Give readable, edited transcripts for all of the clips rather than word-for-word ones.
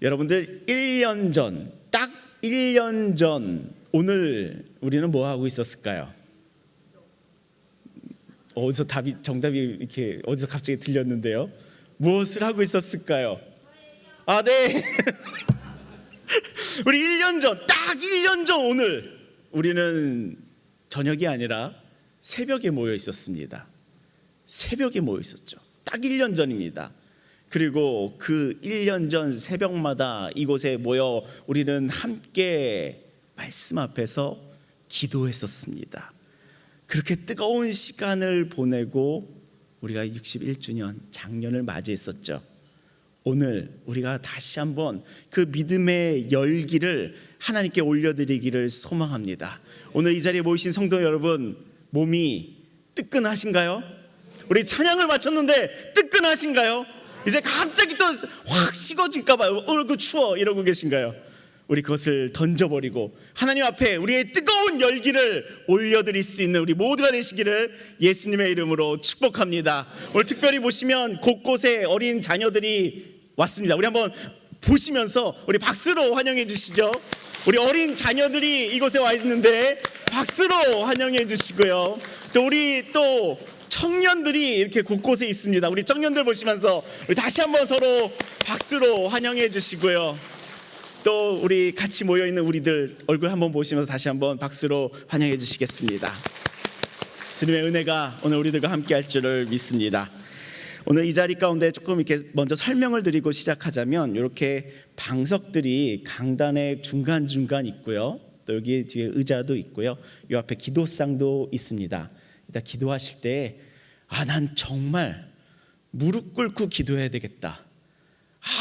여러분들 1년 전, 딱 1년 전 오늘 우리는 뭐 하고 있었을까요? 어디서 정답이 이렇게 어디서 갑자기 들렸는데요? 무엇을 하고 있었을까요? 아, 네. 우리 1년 전, 딱 1년 전 오늘 우리는 저녁이 아니라 새벽에 모여 있었습니다. 새벽에 모여 있었죠. 딱 1년 전입니다. 그리고 그 1년 전 새벽마다 이곳에 모여 우리는 함께 말씀 앞에서 기도했었습니다. 그렇게 뜨거운 시간을 보내고 우리가 61주년 작년을 맞이했었죠. 오늘 우리가 다시 한번 그 믿음의 열기를 하나님께 올려드리기를 소망합니다. 오늘 이 자리에 모이신 성도 여러분, 몸이 뜨끈하신가요? 우리 찬양을 마쳤는데 뜨끈하신가요? 이제 갑자기 또 확 식어질까 봐요. 그 추워 이러고 계신가요? 우리 그것을 던져버리고 하나님 앞에 우리의 뜨거운 열기를 올려드릴 수 있는 우리 모두가 되시기를 예수님의 이름으로 축복합니다. 오늘 특별히 보시면 곳곳에 어린 자녀들이 왔습니다. 우리 한번 보시면서 우리 박수로 환영해 주시죠. 우리 어린 자녀들이 이곳에 와 있는데 박수로 환영해 주시고요. 또 우리 청년들이 이렇게 곳곳에 있습니다. 우리 청년들 보시면서 우리 다시 한번 서로 박수로 환영해 주시고요. 또 우리 같이 모여 있는 우리들 얼굴 한번 보시면서 다시 한번 박수로 환영해 주시겠습니다. 주님의 은혜가 오늘 우리들과 함께 할 줄을 믿습니다. 오늘 이 자리 가운데 조금 이렇게 먼저 설명을 드리고 시작하자면 이렇게 방석들이 강단의 중간중간 있고요. 또 여기 뒤에 의자도 있고요. 이 앞에 기도상도 있습니다. 일단 기도하실 때 난 정말 무릎 꿇고 기도해야 되겠다.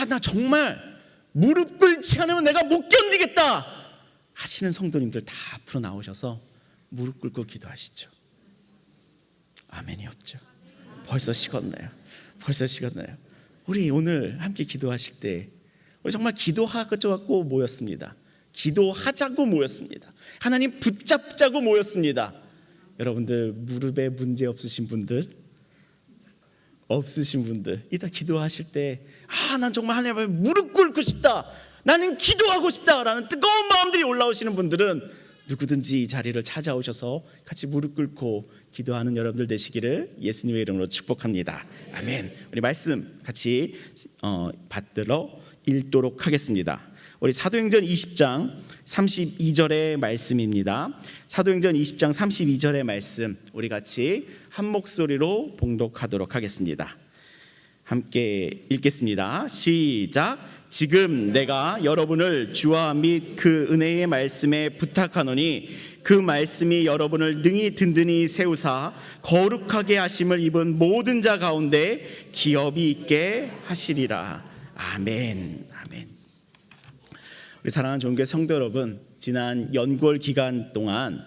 나 정말 무릎 꿇지 않으면 내가 못 견디겠다 하시는 성도님들 다 앞으로 나오셔서 무릎 꿇고 기도하시죠. 아멘이 없죠. 벌써 식었나요? 우리 오늘 함께 기도하실 때 우리 정말 기도하자고 모였습니다. 기도하자고 모였습니다. 하나님 붙잡자고 모였습니다. 여러분들 무릎에 문제 없으신 분들 이따 기도하실 때 난 정말 하나님 앞에 무릎 꿇고 싶다, 나는 기도하고 싶다라는 뜨거운 마음들이 올라오시는 분들은 누구든지 이 자리를 찾아오셔서 같이 무릎 꿇고 기도하는 여러분들 되시기를 예수님의 이름으로 축복합니다. 아멘. 우리 말씀 같이 받들어 읽도록 하겠습니다. 우리 사도행전 20장 32절의 말씀입니다. 사도행전 20장 32절의 말씀 우리 같이 한 목소리로 봉독하도록 하겠습니다. 함께 읽겠습니다. 시작. 지금 내가 여러분을 주와 및 그 은혜의 말씀에 부탁하노니 그 말씀이 여러분을 능히 든든히 세우사 거룩하게 하심을 입은 모든 자 가운데 기업이 있게 하시리라. 아멘. 우리 사랑하는 종교의 성도 여러분, 지난 연구월 기간 동안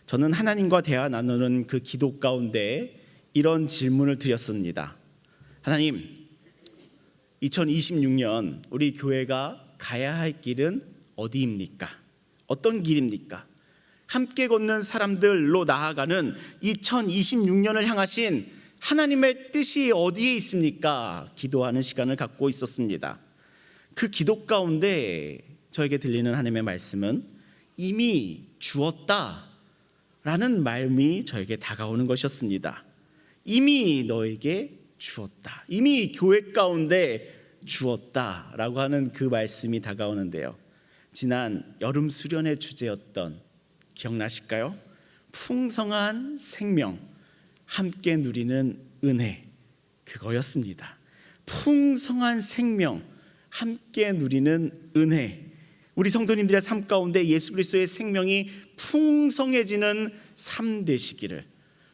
저는 하나님과 대화 나누는 그 기도 가운데 이런 질문을 드렸습니다. 하나님, 2026년 우리 교회가 가야 할 길은 어디입니까? 어떤 길입니까? 함께 걷는 사람들로 나아가는 2026년을 향하신 하나님의 뜻이 어디에 있습니까? 기도하는 시간을 갖고 있었습니다. 그 기도 가운데 저에게 들리는 하나님의 말씀은 이미 주었다라는 마음이 저에게 다가오는 것이었습니다. 이미 너에게 주었다, 이미 교회 가운데 주었다라고 하는 그 말씀이 다가오는데요. 지난 여름 수련의 주제였던 기억나실까요? 풍성한 생명, 함께 누리는 은혜, 그거였습니다. 풍성한 생명, 함께 누리는 은혜. 우리 성도님들의 삶 가운데 예수 그리스도의 생명이 풍성해지는 삶 되시기를,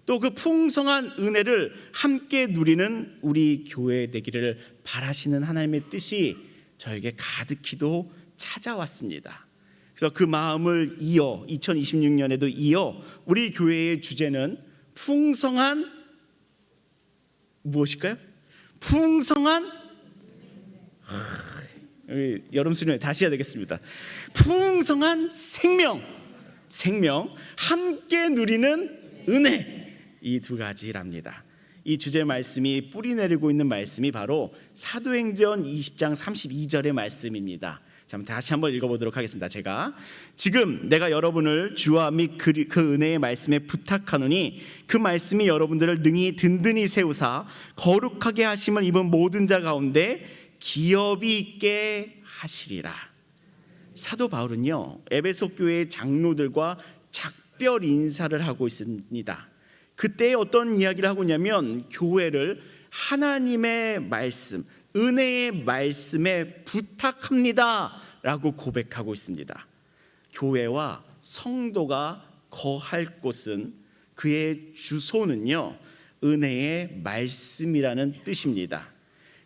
또 그 풍성한 은혜를 함께 누리는 우리 교회 되기를 바라시는 하나님의 뜻이 저에게 가득히도 찾아왔습니다. 그래서 그 마음을 이어 2026년에도 이어 우리 교회의 주제는 풍성한 무엇일까요? 풍성한 여름 수련회 다시 해야 되겠습니다. 풍성한 생명 함께 누리는 은혜, 이 두 가지랍니다. 이 주제 말씀이 뿌리 내리고 있는 말씀이 바로 사도행전 20장 32절의 말씀입니다. 자, 다시 한번 읽어보도록 하겠습니다. 제가 지금 내가 여러분을 주와 및 그 은혜의 말씀에 부탁하노니 그 말씀이 여러분들을 능히 든든히 세우사 거룩하게 하심을 입은 모든 자 가운데 기업이 있게 하시리라. 사도 바울은요, 에베소 교회의 장로들과 작별 인사를 하고 있습니다. 그때 어떤 이야기를 하고 있냐면 교회를 하나님의 말씀, 은혜의 말씀에 부탁합니다 라고 고백하고 있습니다. 교회와 성도가 거할 곳은, 그의 주소는요, 은혜의 말씀이라는 뜻입니다.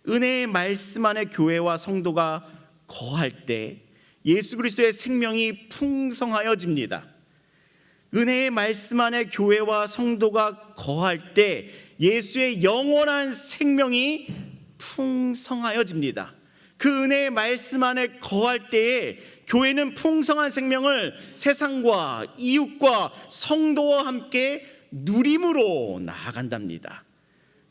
은혜의 말씀 안에 교회와 성도가 거할 때 예수 그리스도의 생명이 풍성하여집니다. 은혜의 말씀 안에 교회와 성도가 거할 때 예수의 영원한 생명이 풍성하여집니다. 그 은혜의 말씀 안에 거할 때에 교회는 풍성한 생명을 세상과 이웃과 성도와 함께 누림으로 나아간답니다.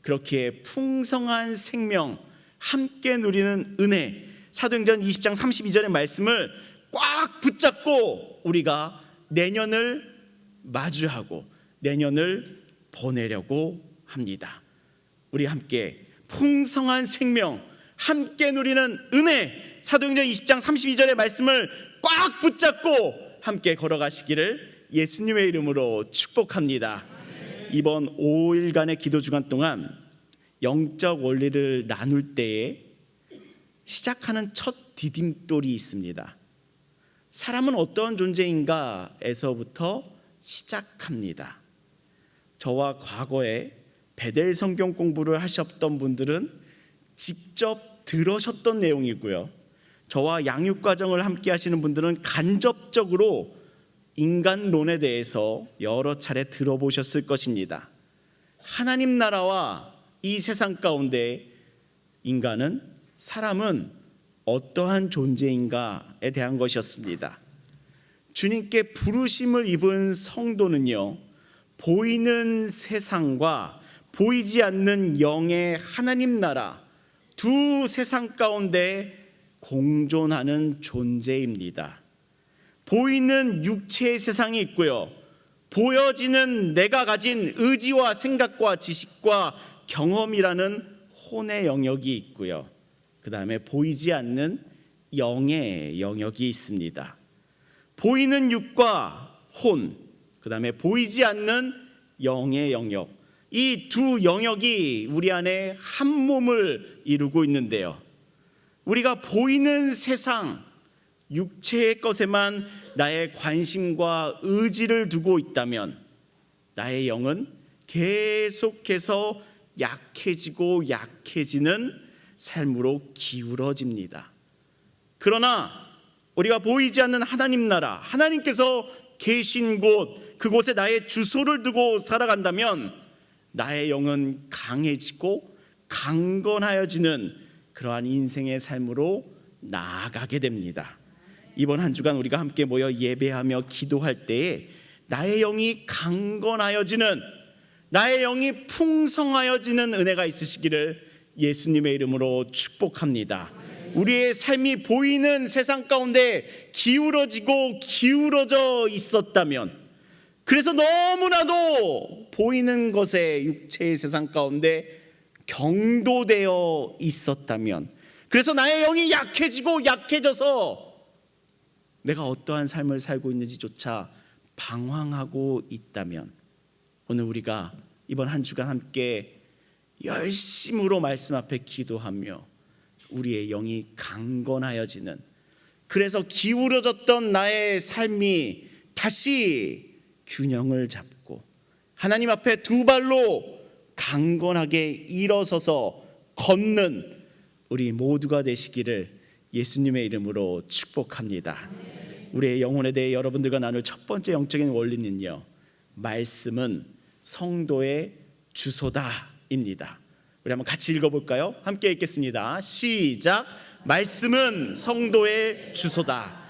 그렇게 풍성한 생명, 함께 누리는 은혜, 사도행전 20장 32절의 말씀을 꽉 붙잡고 우리가 내년을 마주하고 내년을 보내려고 합니다. 우리 함께 풍성한 생명, 함께 누리는 은혜, 사도행전 20장 32절의 말씀을 꽉 붙잡고 함께 걸어가시기를 예수님의 이름으로 축복합니다. 이번 5일간의 기도 주간 동안 영적 원리를 나눌 때에 시작하는 첫 디딤돌이 있습니다. 사람은 어떤 존재인가에서부터 시작합니다. 저와 과거에 베델 성경 공부를 하셨던 분들은 직접 들으셨던 내용이고요, 저와 양육 과정을 함께 하시는 분들은 간접적으로 인간론에 대해서 여러 차례 들어보셨을 것입니다. 하나님 나라와 이 세상 가운데 사람은 어떠한 존재인가에 대한 것이었습니다. 주님께 부르심을 입은 성도는요, 보이는 세상과 보이지 않는 영의 하나님 나라, 두 세상 가운데 공존하는 존재입니다. 보이는 육체의 세상이 있고요, 보여지는 내가 가진 의지와 생각과 지식과 경험이라는 혼의 영역이 있고요, 그 다음에 보이지 않는 영의 영역이 있습니다. 보이는 육과 혼, 그 다음에 보이지 않는 영의 영역, 이 두 영역이 우리 안에 한 몸을 이루고 있는데요, 우리가 보이는 세상, 육체의 것에만 나의 관심과 의지를 두고 있다면 나의 영은 계속해서 약해지고 약해지는 삶으로 기울어집니다. 그러나 우리가 보이지 않는 하나님 나라, 하나님께서 계신 곳, 그곳에 나의 주소를 두고 살아간다면 나의 영은 강해지고 강건하여지는 그러한 인생의 삶으로 나아가게 됩니다. 이번 한 주간 우리가 함께 모여 예배하며 기도할 때에 나의 영이 강건하여지는, 나의 영이 풍성하여지는 은혜가 있으시기를 예수님의 이름으로 축복합니다. 우리의 삶이 보이는 세상 가운데 기울어지고 기울어져 있었다면, 그래서 너무나도 보이는 것에 육체의 세상 가운데 경도되어 있었다면, 그래서 나의 영이 약해지고 약해져서 내가 어떠한 삶을 살고 있는지조차 방황하고 있다면, 오늘 우리가 이번 한 주간 함께 열심으로 말씀 앞에 기도하며 우리의 영이 강건하여지는, 그래서 기울어졌던 나의 삶이 다시 균형을 잡고 하나님 앞에 두 발로 강건하게 일어서서 걷는 우리 모두가 되시기를 예수님의 이름으로 축복합니다. 우리의 영혼에 대해 여러분들과 나눌 첫 번째 영적인 원리는요, 말씀은 성도의 주소다입니다. 우리 한번 같이 읽어볼까요? 함께 읽겠습니다. 시작. 말씀은 성도의 주소다.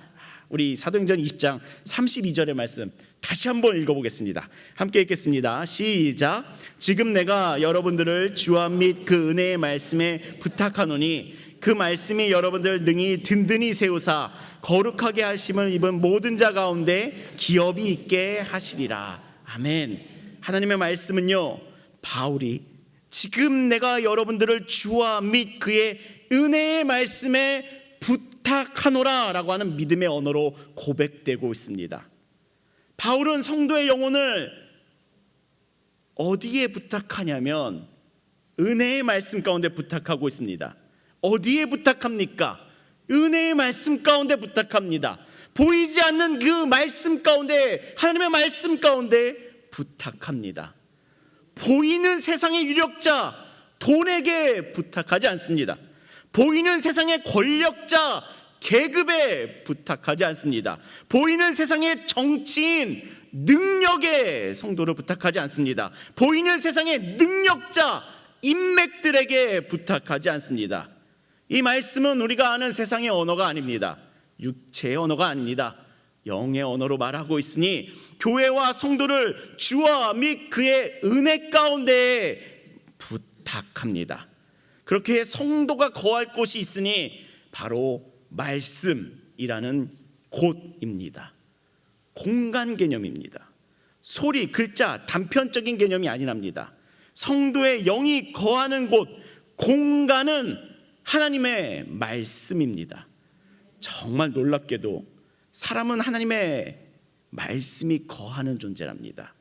우리 사도행전 20장 32절의 말씀 다시 한번 읽어보겠습니다. 함께 읽겠습니다. 시작. 지금 내가 여러분들을 주와 및 그 은혜의 말씀에 부탁하노니 그 말씀이 여러분들 능히 든든히 세우사 거룩하게 하심을 입은 모든 자 가운데 기업이 있게 하시리라. 아멘. 하나님의 말씀은요, 바울이 지금 내가 여러분들을 주와 및 그의 은혜의 말씀에 부탁하노라 라고 하는 믿음의 언어로 고백되고 있습니다. 바울은 성도의 영혼을 어디에 부탁하냐면 은혜의 말씀 가운데 부탁하고 있습니다. 어디에 부탁합니까? 은혜의 말씀 가운데 부탁합니다. 보이지 않는 그 말씀 가운데, 하나님의 말씀 가운데 부탁합니다. 보이는 세상의 유력자, 돈에게 부탁하지 않습니다. 보이는 세상의 권력자, 계급에 부탁하지 않습니다. 보이는 세상의 정치인, 능력의 성도를 부탁하지 않습니다. 보이는 세상의 능력자, 인맥들에게 부탁하지 않습니다. 이 말씀은 우리가 아는 세상의 언어가 아닙니다. 육체의 언어가 아닙니다. 영의 언어로 말하고 있으니 교회와 성도를 주와 및 그의 은혜 가운데 부탁합니다. 그렇게 성도가 거할 곳이 있으니 바로 말씀이라는 곳입니다. 공간 개념입니다. 소리, 글자, 단편적인 개념이 아니랍니다. 성도의 영이 거하는 곳, 공간은 하나님의 말씀입니다. 정말 놀랍게도 사람은 하나님의 말씀이 거하는 존재랍니다.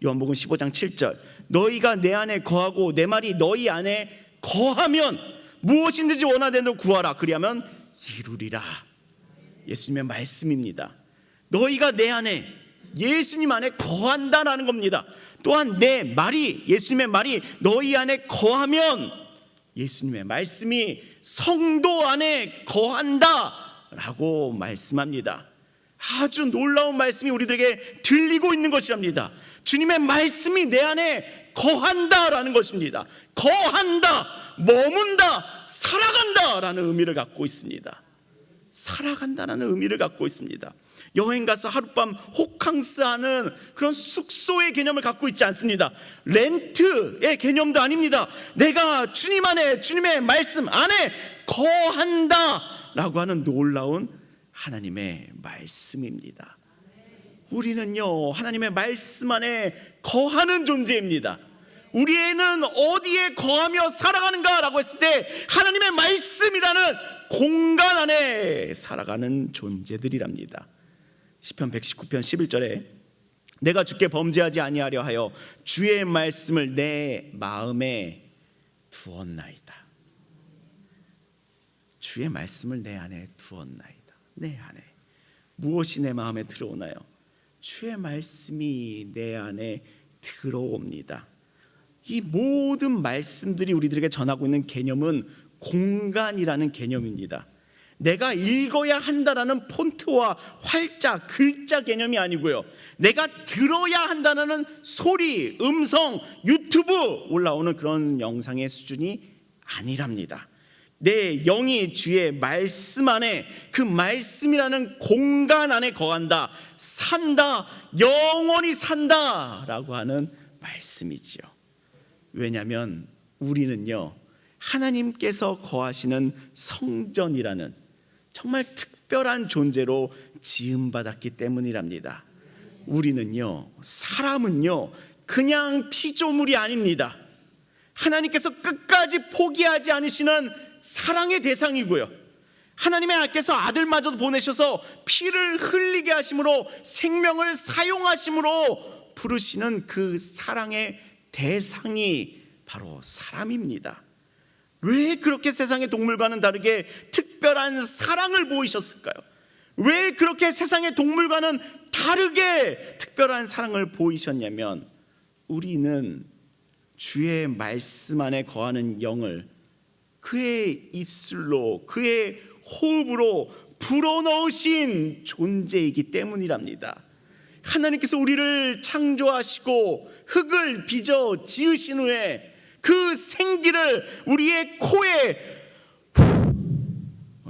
요한복음 15장 7절 너희가 내 안에 거하고 내 말이 너희 안에 거하면 무엇이든지 원하는 대로 구하라 그리하면 이루리라. 예수님의 말씀입니다. 너희가 내 안에, 예수님 안에 거한다라는 겁니다. 또한 내 말이, 예수님의 말이 너희 안에 거하면 예수님의 말씀이 성도 안에 거한다라고 말씀합니다. 아주 놀라운 말씀이 우리들에게 들리고 있는 것이랍니다. 주님의 말씀이 내 안에 거한다라는 것입니다. 거한다, 머문다, 살아간다라는 의미를 갖고 있습니다. 살아간다라는 의미를 갖고 있습니다. 여행 가서 하룻밤 호캉스하는 그런 숙소의 개념을 갖고 있지 않습니다. 렌트의 개념도 아닙니다. 내가 주님 안에, 주님의 말씀 안에 거한다라고 하는 놀라운 하나님의 말씀입니다. 우리는요, 하나님의 말씀 안에 거하는 존재입니다. 우리는 어디에 거하며 살아가는가라고 했을 때 하나님의 말씀이라는 공간 안에 살아가는 존재들이랍니다. 시편 119편 11절에 내가 주께 범죄하지 아니하려 하여 주의 말씀을 내 마음에 두었나이다. 주의 말씀을 내 안에 두었나이다. 내 안에 무엇이 내 마음에 들어오나요? 주의 말씀이 내 안에 들어옵니다. 이 모든 말씀들이 우리들에게 전하고 있는 개념은 공간이라는 개념입니다. 내가 읽어야 한다라는 폰트와 활자, 글자 개념이 아니고요, 내가 들어야 한다는 소리, 음성, 유튜브 올라오는 그런 영상의 수준이 아니랍니다. 내 영이 주의 말씀 안에, 그 말씀이라는 공간 안에 거한다, 산다, 영원히 산다라고 하는 말씀이지요. 왜냐하면 우리는요, 하나님께서 거하시는 성전이라는 정말 특별한 존재로 지음받았기 때문이랍니다. 우리는요, 사람은요, 그냥 피조물이 아닙니다. 하나님께서 끝까지 포기하지 않으시는 사랑의 대상이고요, 하나님의 아께서 아들마저도 보내셔서 피를 흘리게 하심으로 생명을 사용하심으로 부르시는 그 사랑의 대상이 바로 사람입니다. 왜 그렇게 세상의 동물과는 다르게 특별한 사랑을 보이셨을까요? 왜 그렇게 세상의 동물과는 다르게 특별한 사랑을 보이셨냐면, 우리는 주의 말씀 안에 거하는 영을 그의 입술로, 그의 호흡으로 불어넣으신 존재이기 때문이랍니다. 하나님께서 우리를 창조하시고 흙을 빚어 지으신 후에 그 생기를 우리의 코에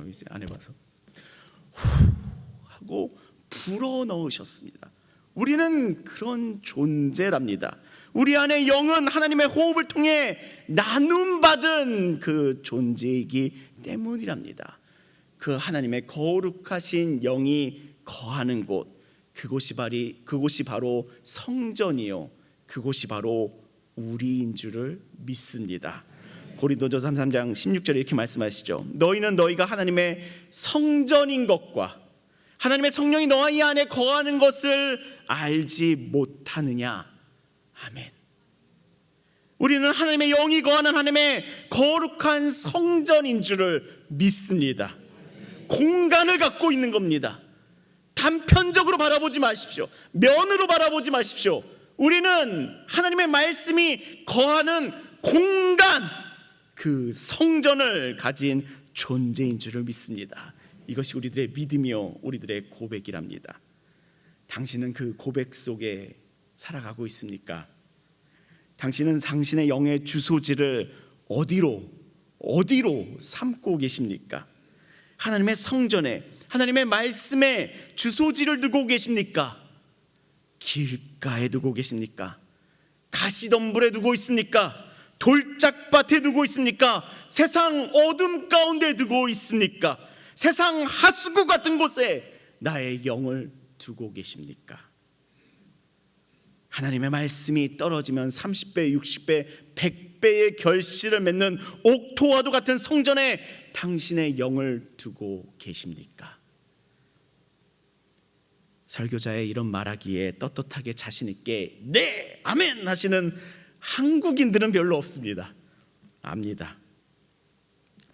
이제 안 해봐서 기억하고 불어넣으셨습니다. 우리는 그런 존재랍니다. 우리 안에 영은 하나님의 호흡을 통해 나눔받은 그 존재이기 때문이랍니다. 그 하나님의 거룩하신 영이 거하는 곳, 그곳이 바로 성전이요, 그곳이 바로 우리인 줄을 믿습니다. 고린도전서 3장 16절에 이렇게 말씀하시죠. 너희는 너희가 하나님의 성전인 것과 하나님의 성령이 너희 안에 거하는 것을 알지 못하느냐. 아멘. 우리는 하나님의 영이 거하는 하나님의 거룩한 성전인 줄을 믿습니다. 공간을 갖고 있는 겁니다. 단편적으로 바라보지 마십시오. 면으로 바라보지 마십시오. 우리는 하나님의 말씀이 거하는 공간, 그 성전을 가진 존재인 줄을 믿습니다. 이것이 우리들의 믿음이요, 우리들의 고백이랍니다. 당신은 그 고백 속에 살아가고 있습니까? 당신은 당신의 영의 주소지를 어디로 삼고 계십니까? 하나님의 성전에, 하나님의 말씀에 주소지를 두고 계십니까? 길가에 두고 계십니까? 가시덤불에 두고 있습니까? 돌짝밭에 두고 있습니까? 세상 어둠 가운데 두고 있습니까? 세상 하수구 같은 곳에 나의 영을 두고 계십니까? 하나님의 말씀이 떨어지면 30배, 60배, 100배의 결실을 맺는 옥토와도 같은 성전에 당신의 영을 두고 계십니까? 설교자의 이런 말하기에 떳떳하게 자신 있게 네, 아멘 하시는 한국인들은 별로 없습니다. 압니다.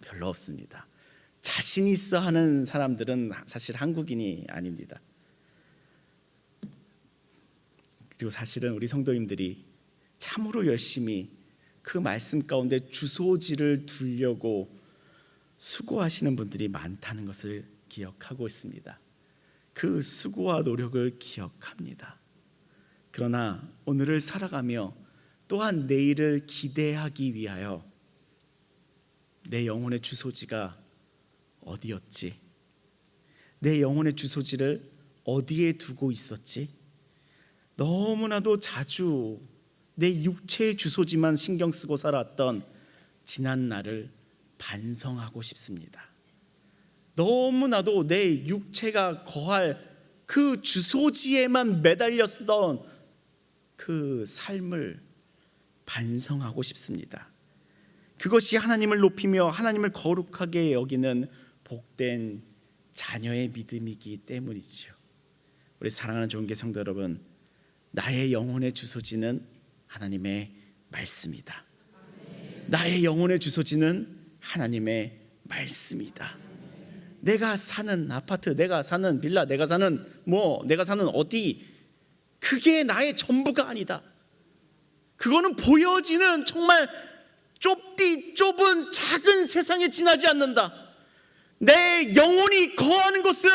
별로 없습니다. 자신 있어 하는 사람들은 사실 한국인이 아닙니다. 그리고 사실은 우리 성도님들이 참으로 열심히 그 말씀 가운데 주소지를 두려고 수고하시는 분들이 많다는 것을 기억하고 있습니다. 그 수고와 노력을 기억합니다. 그러나 오늘을 살아가며 또한 내일을 기대하기 위하여 내 영혼의 주소지가 어디였지? 내 영혼의 주소지를 어디에 두고 있었지? 너무나도 자주 내 육체의 주소지만 신경 쓰고 살았던 지난 날을 반성하고 싶습니다. 너무나도 내 육체가 거할 그 주소지에만 매달렸던 그 삶을 반성하고 싶습니다. 그것이 하나님을 높이며 하나님을 거룩하게 여기는 복된 자녀의 믿음이기 때문이죠. 우리 사랑하는 좋은교회 성도 여러분, 나의 영혼의 주소지는 하나님의 말씀이다. 나의 영혼의 주소지는 하나님의 말씀이다. 내가 사는 아파트, 내가 사는 빌라, 내가 사는 어디, 그게 나의 전부가 아니다. 그거는 보여지는 정말 좁은 작은 세상에 지나지 않는다. 내 영혼이 거하는 곳은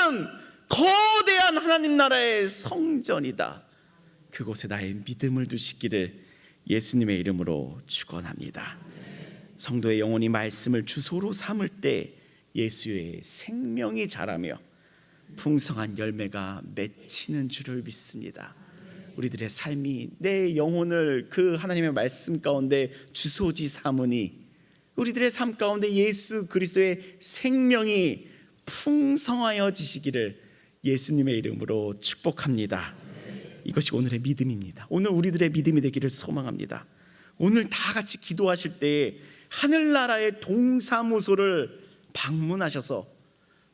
거대한 하나님 나라의 성전이다. 그곳에 나의 믿음을 두시기를 예수님의 이름으로 축원합니다. 성도의 영혼이 말씀을 주소로 삼을 때 예수의 생명이 자라며 풍성한 열매가 맺히는 줄을 믿습니다. 우리들의 삶이 내 영혼을 그 하나님의 말씀 가운데 주소지 삼으니 우리들의 삶 가운데 예수 그리스도의 생명이 풍성하여지시기를 예수님의 이름으로 축복합니다. 이것이 오늘의 믿음입니다. 오늘 우리들의 믿음이 되기를 소망합니다. 오늘 다 같이 기도하실 때 하늘나라의 동사무소를 방문하셔서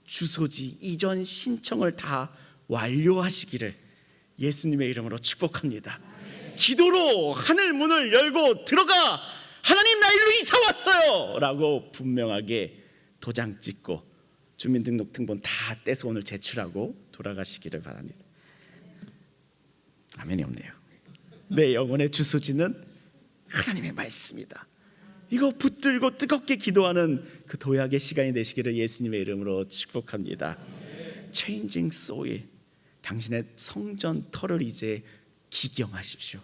주소지 이전 신청을 다 완료하시기를 예수님의 이름으로 축복합니다. 기도로 하늘 문을 열고 들어가, 하나님 나 일로 이사 왔어요 라고 분명하게 도장 찍고 주민등록등본 다 떼서 오늘 제출하고 돌아가시기를 바랍니다. 아멘이 없네요. 내 영혼의 주소지는 하나님의 말씀이다. 이거 붙들고 뜨겁게 기도하는 그 도약의 시간이 되시기를 예수님의 이름으로 축복합니다. Changing soil, 당신의 성전 터를 이제 기경하십시오.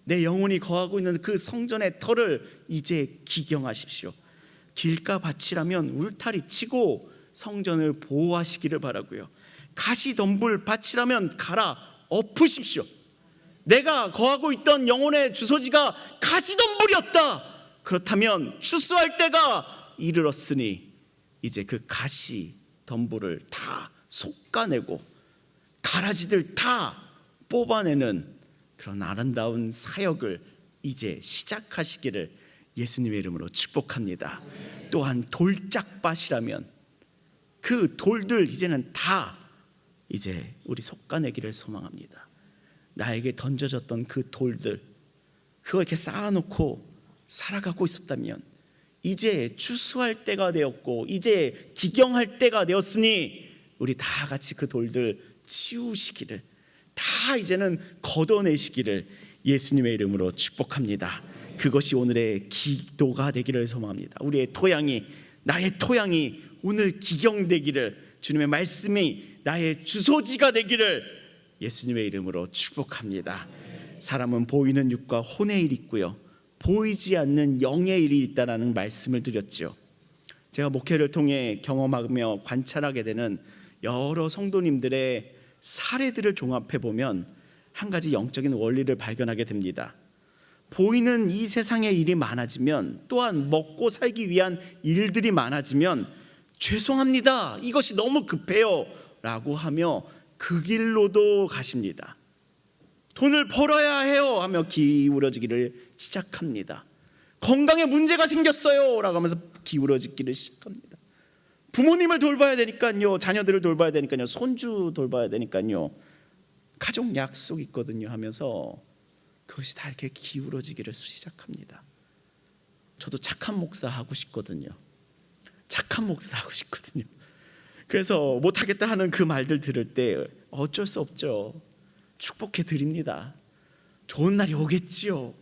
내 영혼이 거하고 있는 그 성전의 터를 이제 기경하십시오. 길가 밭이라면 울타리 치고 성전을 보호하시기를 바라고요. 가시덤불 밭이라면 갈아 엎으십시오. 내가 거하고 있던 영혼의 주소지가 가시덤불이었다. 그렇다면 추수할 때가 이르렀으니 이제 그 가시덤불을 다 솎아내고 가라지들 다 뽑아내는 그런 아름다운 사역을 이제 시작하시기를 예수님의 이름으로 축복합니다. 또한 돌짝밭이라면 그 돌들 이제는 다 이제 우리 솎아내기를 소망합니다. 나에게 던져졌던 그 돌들, 그거 이렇게 쌓아놓고 살아가고 있었다면 이제 추수할 때가 되었고 이제 기경할 때가 되었으니 우리 다 같이 그 돌들 치우시기를, 다 이제는 걷어내시기를 예수님의 이름으로 축복합니다. 그것이 오늘의 기도가 되기를 소망합니다. 우리의 토양이, 나의 토양이 오늘 기경되기를, 주님의 말씀이 나의 주소지가 되기를 예수님의 이름으로 축복합니다. 사람은 보이는 육과 혼의 일이 있고요, 보이지 않는 영의 일이 있다라는 말씀을 드렸죠. 제가 목회를 통해 경험하며 관찰하게 되는 여러 성도님들의 사례들을 종합해 보면 한 가지 영적인 원리를 발견하게 됩니다. 보이는 이 세상의 일이 많아지면, 또한 먹고 살기 위한 일들이 많아지면 죄송합니다, 이것이 너무 급해요 라고 하며 그 길로도 가십니다. 돈을 벌어야 해요 하며 기울어지기를 시작합니다. 건강에 문제가 생겼어요 라고 하면서 기울어지기를 시작합니다. 부모님을 돌봐야 되니까요, 자녀들을 돌봐야 되니까요, 손주 돌봐야 되니까요, 가족 약속 있거든요 하면서 그것이 다 이렇게 기울어지기를 시작합니다. 저도 착한 목사 하고 싶거든요. 착한 목사 하고 싶거든요. 그래서 못하겠다 하는 그 말들 들을 때 어쩔 수 없죠. 축복해 드립니다. 좋은 날이 오겠지요.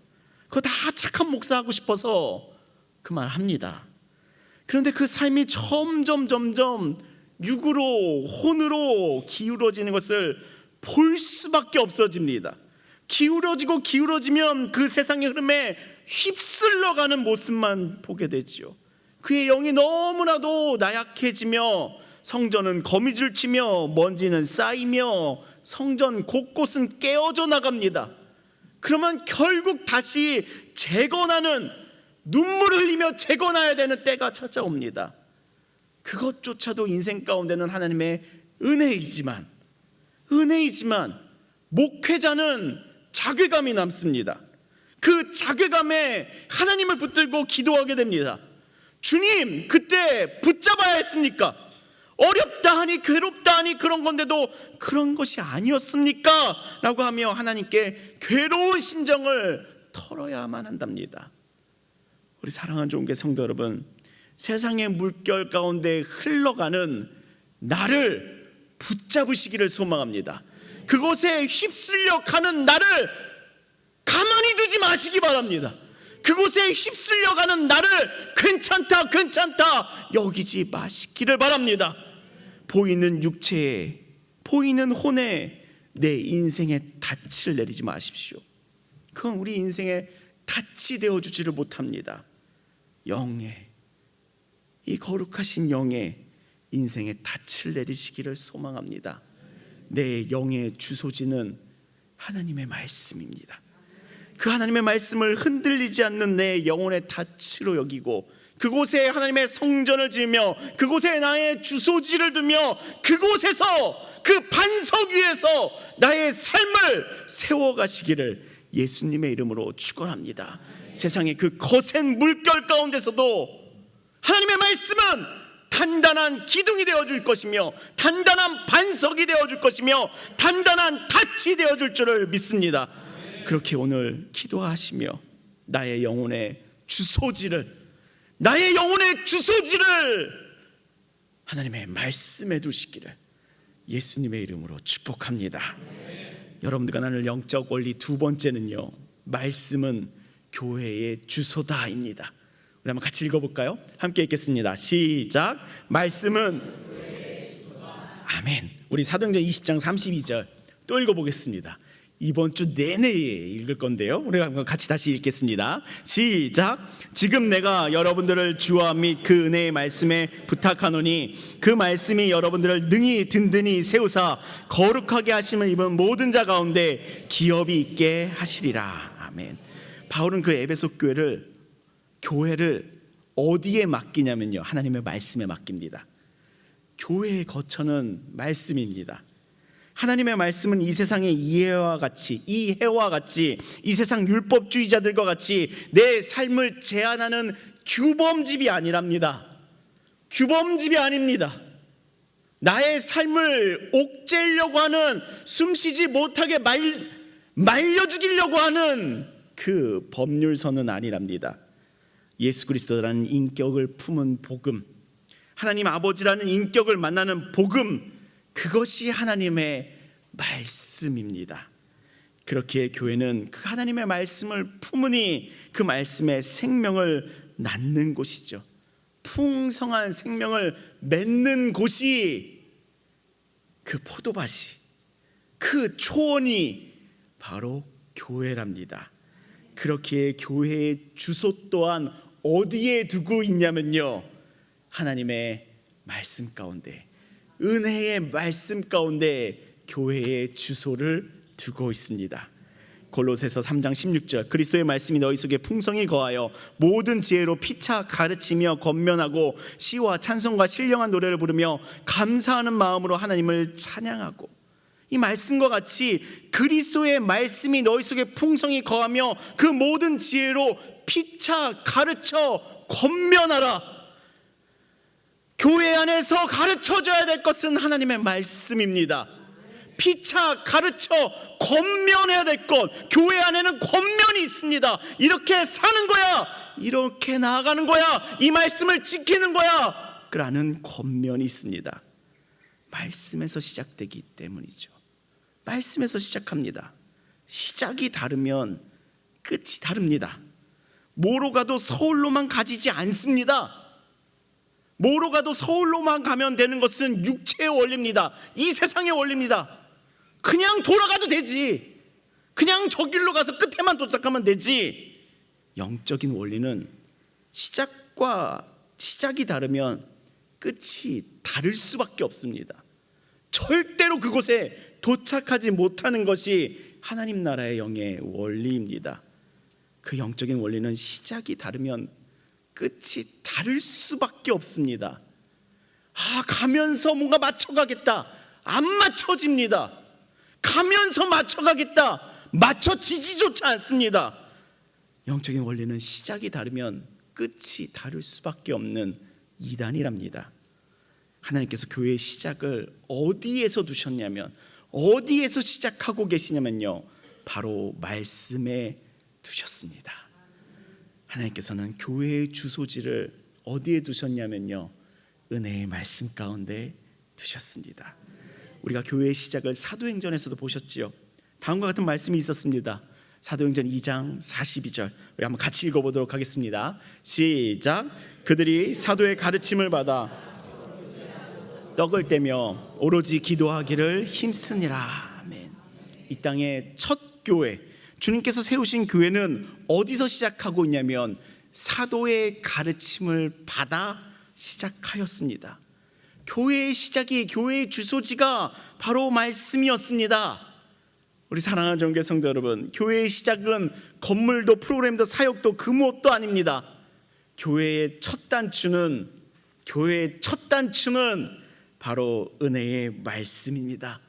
그거 다 착한 목사 하고 싶어서 그 말 합니다. 그런데 그 삶이 점점 육으로, 혼으로 기울어지는 것을 볼 수밖에 없어집니다. 기울어지면 그 세상의 흐름에 휩쓸려가는 모습만 보게 되지요. 그의 영이 너무나도 나약해지며 성전은 거미줄 치며 먼지는 쌓이며 성전 곳곳은 깨어져 나갑니다. 그러면 결국 다시 재건하는, 눈물을 흘리며 재건해야 되는 때가 찾아옵니다. 그것조차도 인생 가운데는 하나님의 은혜이지만 목회자는 자괴감이 남습니다. 그 자괴감에 하나님을 붙들고 기도하게 됩니다. 주님, 그때 붙잡아야 했습니까? 어렵다 하니, 괴롭다 하니 그런 건데도 그런 것이 아니었습니까? 라고 하며 하나님께 괴로운 심정을 털어야만 한답니다. 우리 사랑하는 좋은교회 성도 여러분, 세상의 물결 가운데 흘러가는 나를 붙잡으시기를 소망합니다. 그곳에 휩쓸려 가는 나를 가만히 두지 마시기 바랍니다. 그곳에 휩쓸려 가는 나를 괜찮다 여기지 마시기를 바랍니다. 보이는 육체에, 보이는 혼에 내 인생의 닻을 내리지 마십시오. 그건 우리 인생의 닻이 되어주지를 못합니다. 영의, 이 거룩하신 영의 인생의 닻을 내리시기를 소망합니다. 내 영의 주소지는 하나님의 말씀입니다. 그 하나님의 말씀을 흔들리지 않는 내 영혼의 닻으로 여기고, 그곳에 하나님의 성전을 지으며 그곳에 나의 주소지를 두며 그곳에서, 그 반석 위에서 나의 삶을 세워가시기를 예수님의 이름으로 축원합니다. 세상의 그 거센 물결 가운데서도 하나님의 말씀은 단단한 기둥이 되어줄 것이며, 단단한 반석이 되어줄 것이며, 단단한 닻이 되어줄 줄을 믿습니다. 그렇게 오늘 기도하시며 나의 영혼의 주소지를 하나님의 말씀에 두시기를 예수님의 이름으로 축복합니다. 여러분들과 나눌 영적 원리 두 번째는요, 말씀은 교회의 주소다입니다. 우리 한번 같이 읽어볼까요? 함께 읽겠습니다. 시작. 말씀은 아멘. 우리 사도행전 20장 32절 또 읽어보겠습니다. 이번 주 내내 읽을 건데요. 우리가 한번 같이 다시 읽겠습니다. 시작. 지금 내가 여러분들을 주와 및 그 은혜의 말씀에 부탁하노니 그 말씀이 여러분들을 능히 든든히 세우사 거룩하게 하심을 입은 모든 자 가운데 기업이 있게 하시리라. 아멘. 바울은 그 에베소 교회를 어디에 맡기냐면요, 하나님의 말씀에 맡깁니다. 교회의 거처는 말씀입니다. 하나님의 말씀은 이 세상의 이해와 같이 이 세상 율법주의자들과 같이 내 삶을 제한하는 규범집이 아니랍니다. 규범집이 아닙니다. 나의 삶을 옥죄려고 하는, 숨쉬지 못하게 말려 죽이려고 하는 그 법률서는 아니랍니다. 예수 그리스도라는 인격을 품은 복음, 하나님 아버지라는 인격을 만나는 복음, 그것이 하나님의 말씀입니다. 그렇게 교회는 그 하나님의 말씀을 품으니 그 말씀의 생명을 낳는 곳이죠. 풍성한 생명을 맺는 곳이, 그 포도밭이, 그 초원이 바로 교회랍니다. 그렇게 교회의 주소 또한 어디에 두고 있냐면요, 하나님의 말씀 가운데, 은혜의 말씀 가운데 교회의 주소를 두고 있습니다. 골로새서 3장 16절, 그리스도의 말씀이 너희 속에 풍성히 거하여 모든 지혜로 피차 가르치며 권면하고 시와 찬송과 신령한 노래를 부르며 감사하는 마음으로 하나님을 찬양하고, 이 말씀과 같이 그리스도의 말씀이 너희 속에 풍성히 거하며 그 모든 지혜로 피차 가르쳐 권면하라. 교회 안에서 가르쳐줘야 될 것은 하나님의 말씀입니다. 피차 가르쳐 권면해야 될 것, 교회 안에는 권면이 있습니다. 이렇게 사는 거야, 이렇게 나아가는 거야, 이 말씀을 지키는 거야 라는 권면이 있습니다. 말씀에서 시작되기 때문이죠. 말씀에서 시작합니다. 시작이 다르면 끝이 다릅니다. 뭐로 가도 서울로만 가지지 않습니다. 뭐로 가도 서울로만 가면 되는 것은 육체의 원리입니다. 이 세상의 원리입니다. 그냥 돌아가도 되지, 그냥 저 길로 가서 끝에만 도착하면 되지. 영적인 원리는 시작이 다르면 끝이 다를 수밖에 없습니다. 절대로 그곳에 도착하지 못하는 것이 하나님 나라의 영의 원리입니다. 그 영적인 원리는 시작이 다르면 끝이 다를 수밖에 없습니다. 가면서 뭔가 맞춰가겠다, 안 맞춰집니다. 가면서 맞춰가겠다, 맞춰지지조차 않습니다. 영적인 원리는 시작이 다르면 끝이 다를 수밖에 없는 이단이랍니다. 하나님께서 교회의 시작을 어디에서 두셨냐면, 어디에서 시작하고 계시냐면요, 바로 말씀에 두셨습니다. 하나님께서는 교회의 주소지를 어디에 두셨냐면요, 은혜의 말씀 가운데 두셨습니다. 우리가 교회의 시작을 사도행전에서도 보셨지요. 다음과 같은 말씀이 있었습니다. 사도행전 2장 42절, 우리 한번 같이 읽어보도록 하겠습니다. 시작. 그들이 사도의 가르침을 받아 떡을 떼며 오로지 기도하기를 힘쓰니라. 아멘. 이 땅의 첫 교회, 주님께서 세우신 교회는 어디서 시작하고 있냐면 사도의 가르침을 받아 시작하였습니다. 교회의 시작이, 교회의 주소지가 바로 말씀이었습니다. 우리 사랑하는 정교회 성도 여러분, 교회의 시작은 건물도 프로그램도 사역도 그 무엇도 아닙니다. 교회의 첫 단추는 바로 은혜의 말씀입니다.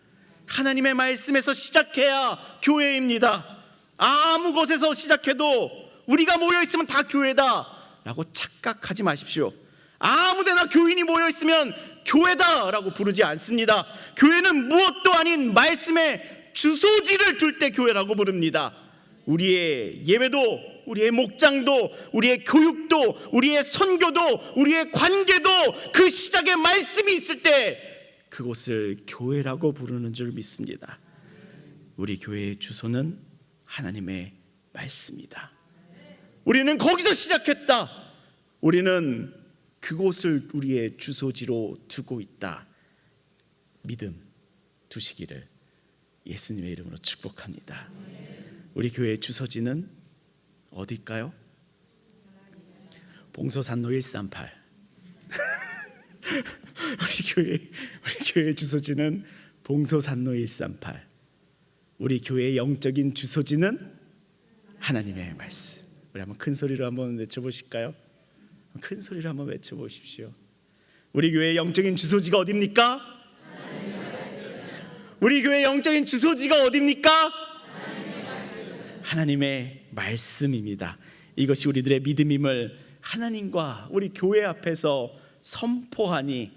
하나님의 말씀에서 시작해야 교회입니다. 아무 곳에서 시작해도 우리가 모여있으면 다 교회다 라고 착각하지 마십시오. 아무데나 교인이 모여있으면 교회다 라고 부르지 않습니다. 교회는 무엇도 아닌 말씀의 주소지를 둘 때 교회라고 부릅니다. 우리의 예배도, 우리의 목장도, 우리의 교육도, 우리의 선교도, 우리의 관계도 그 시작에 말씀이 있을 때 그곳을 교회라고 부르는 줄 믿습니다. 우리 교회의 주소는 하나님의 말씀이다. 우리는 거기서 시작했다. 우리는 그곳을 우리의 주소지로 두고 있다. 믿음 두시기를 예수님의 이름으로 축복합니다. 우리 교회의 주소지는 어딜까요? 봉소산로 138. 우리 교회의 주소지는 봉소산로 138. 우리 교회의 영적인 주소지는 하나님의 말씀. 우리 한번 큰 소리로 한번 외쳐보실까요? 큰 소리로 한번 외쳐보십시오. 우리 교회의 영적인 주소지가 어디입니까? 우리 교회의 영적인 주소지가 어디입니까? 하나님의 말씀입니다. 이것이 우리들의 믿음임을 하나님과 우리 교회 앞에서 선포하니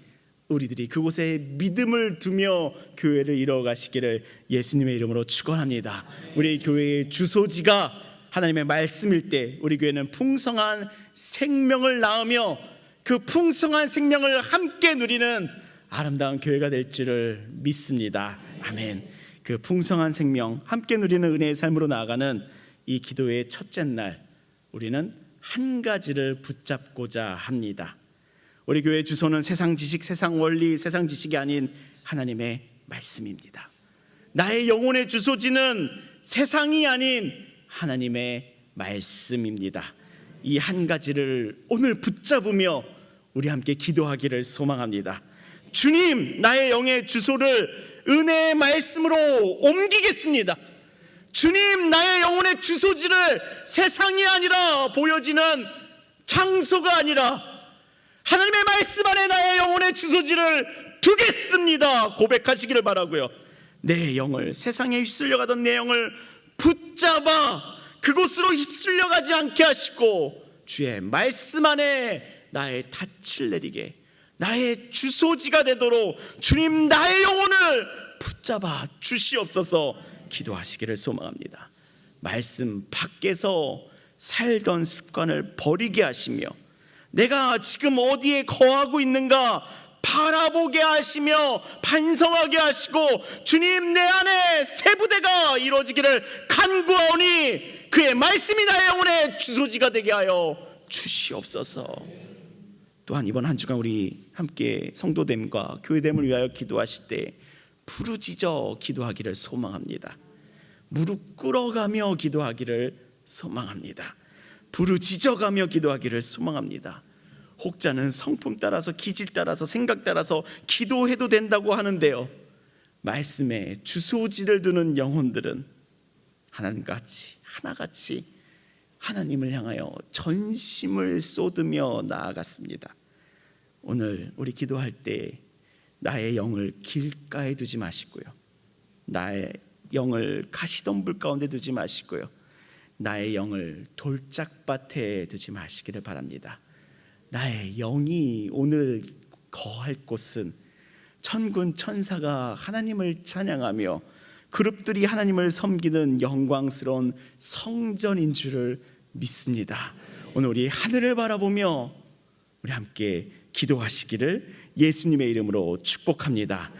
우리들이 그곳에 믿음을 두며 교회를 이뤄가시기를 예수님의 이름으로 축원합니다. 우리 교회의 주소지가 하나님의 말씀일 때 우리 교회는 풍성한 생명을 낳으며 그 풍성한 생명을 함께 누리는 아름다운 교회가 될 줄을 믿습니다. 아멘. 그 풍성한 생명 함께 누리는 은혜의 삶으로 나아가는 이 기도의 첫째 날, 우리는 한 가지를 붙잡고자 합니다. 우리 교회 주소는 세상 지식, 세상 원리, 세상 지식이 아닌 하나님의 말씀입니다. 나의 영혼의 주소지는 세상이 아닌 하나님의 말씀입니다. 이 한 가지를 오늘 붙잡으며 우리 함께 기도하기를 소망합니다. 주님, 나의 영의 주소를 은혜의 말씀으로 옮기겠습니다. 주님, 나의 영혼의 주소지를 세상이 아니라 보여지는 장소가 아니라 하나님의 말씀 안에 나의 영혼의 주소지를 두겠습니다. 고백하시기를 바라고요. 내 영을, 세상에 휩쓸려가던 내 영을 붙잡아 그곳으로 휩쓸려가지 않게 하시고 주의 말씀 안에 나의 닻을 내리게, 나의 주소지가 되도록 주님, 나의 영혼을 붙잡아 주시옵소서. 기도하시기를 소망합니다. 말씀 밖에서 살던 습관을 버리게 하시며 내가 지금 어디에 거하고 있는가 바라보게 하시며 반성하게 하시고 주님, 내 안에 새 부대가 이루어지기를 간구하오니 그의 말씀이 나의 영혼의 주소지가 되게 하여 주시옵소서. 또한 이번 한 주간 우리 함께 성도됨과 교회됨을 위하여 기도하실 때 부르짖어 기도하기를 소망합니다. 무릎 꿇어가며 기도하기를 소망합니다. 부르짖어가며 기도하기를 소망합니다. 혹자는 성품 따라서, 기질 따라서, 생각 따라서 기도해도 된다고 하는데요, 말씀에 주소지를 두는 영혼들은 하나님같이, 하나같이 하나님을 향하여 전심을 쏟으며 나아갔습니다. 오늘 우리 기도할 때 나의 영을 길가에 두지 마시고요, 나의 영을 가시덤불 가운데 두지 마시고요, 나의 영을 돌짝밭에 두지 마시기를 바랍니다. 나의 영이 오늘 거할 곳은 천군 천사가 하나님을 찬양하며 그룹들이 하나님을 섬기는 영광스러운 성전인 줄을 믿습니다. 오늘 우리 하늘을 바라보며 우리 함께 기도하시기를 예수님의 이름으로 축복합니다.